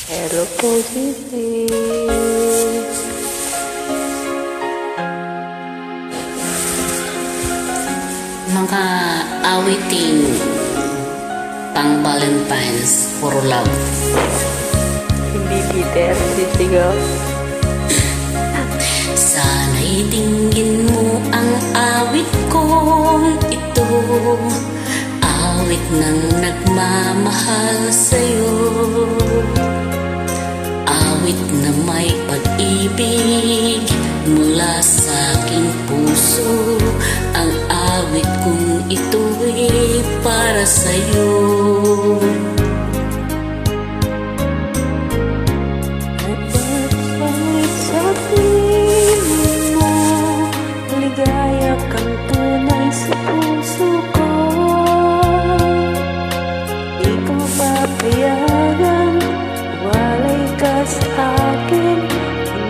Hello po, Gigi. Mga awiting pang Valentine's for love. Hindi bitter, sisigaw. Sana'y dinggin mo ang awit kong ito, awit ng nagmamahal sa'yo, awit na may pag-ibig mula sa aking puso. Ang awit kong ito'y para sa'yo.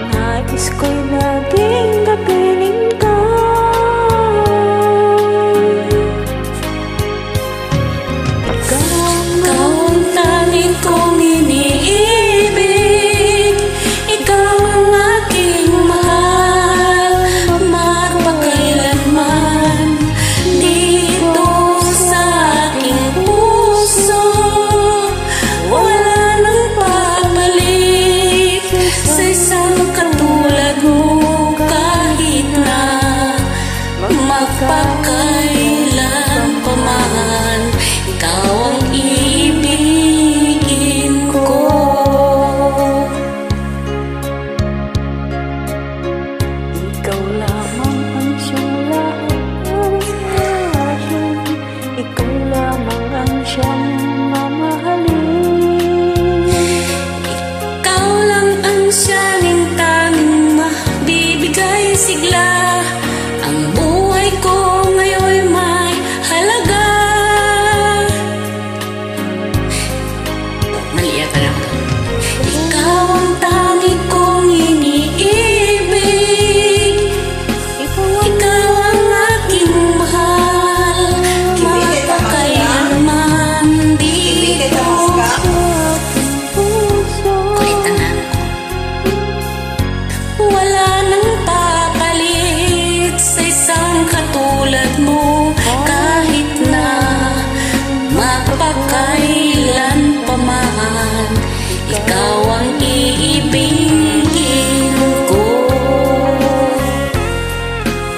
Nais ko'y naging kapiling ka. Ikaw ang tanging kong iniibig, ikaw ang aking mahal, magpakailanman dito sa aking puso. Wala nang papalit sa isang katulad mo, kahit na magpakailan pa man, ikaw ang ibigin ko. Ikaw lamang ang siyang lahat, ikaw lamang ang siyang mamahalin. Ikaw lang ang siyang tanging mabibigay sigla. Ang buhay ko ngayon may halaga. Maliya ka lang. Ikaw ang tanging kong iniibig, ikaw ang aking mahal, magpakailanman dito sa aking puso. Kulitan ako. Wala nang papalit sa isang katulad mo, kahit na magpakailan pa man, ikaw ang iibigin ko.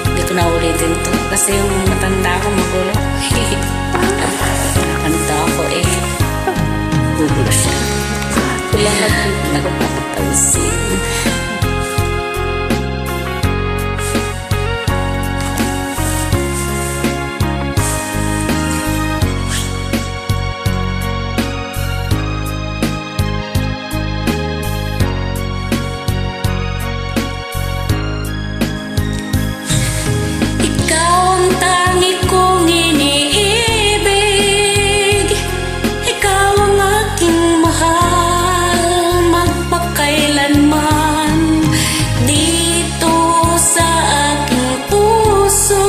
Hindi ko na ulitin to kasi yung matanda ko magulo. Nakanta ako eh. Gugulo siya. Sila Nagpapapansin. Ikaw ang tanging kong iniibig, ikaw ang aking mahal, magpakailanman dito sa aking puso.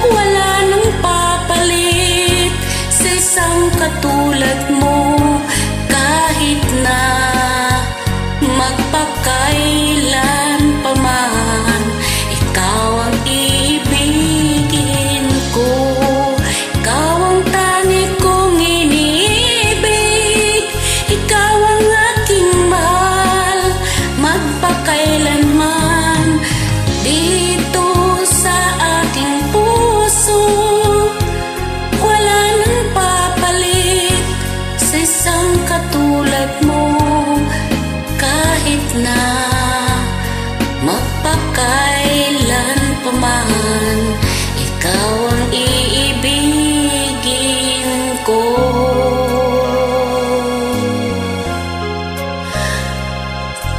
Wala nang papalit sa isang katulad mo, kahit na magpakailan pa man, ikaw ang ibigin ko. Ikaw ang tanging kong iniibig, ikaw ang aking mahal, magpakailanman dito sa aking puso. Wala nang papalit sa isang katulad mo, kahit na magpakailan pa man, ikaw ang iibigin ko.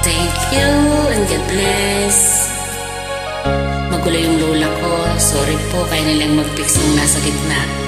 Thank you and God bless. Magulo yung lola ko. Sorry po, kaya nilang mag-fix yung nasa gitna.